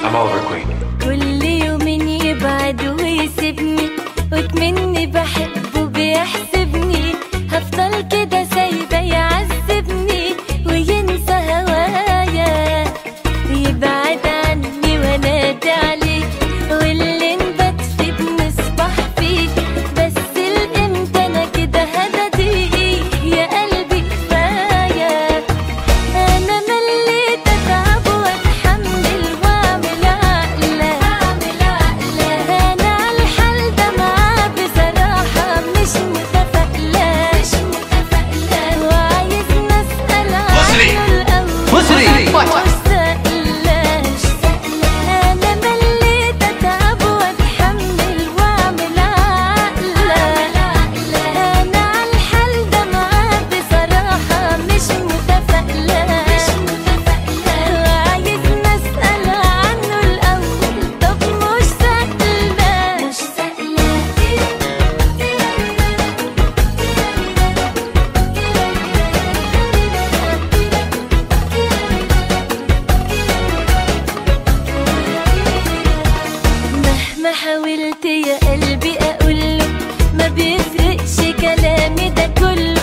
I'm over Queen. كل يومين يبعد ويسيبني وتمني بحبه بيحسبني، هفضل كده سايبه يعذبني وينسى هوايا، يبعد عني وانادي عليه واللي نبات فيه بنصبح فيه، بس الامتى انا كده هدديه يا قلبي كفايه. انا مليت اتعب واتحمل واعمل عقله، انا عالحال ده معاه بصراحه مش متفائله، وعايز نسال عنه الاول مش انا مليت اتعب واتحمل واعمل عقله، انا عالحال ده معاه بصراحه مش متفائله، وعايز نسال عنه الاول، طب مش سائله مهما حاولت يا قلبي اقوله ما بيفرقش كلامي ده كله،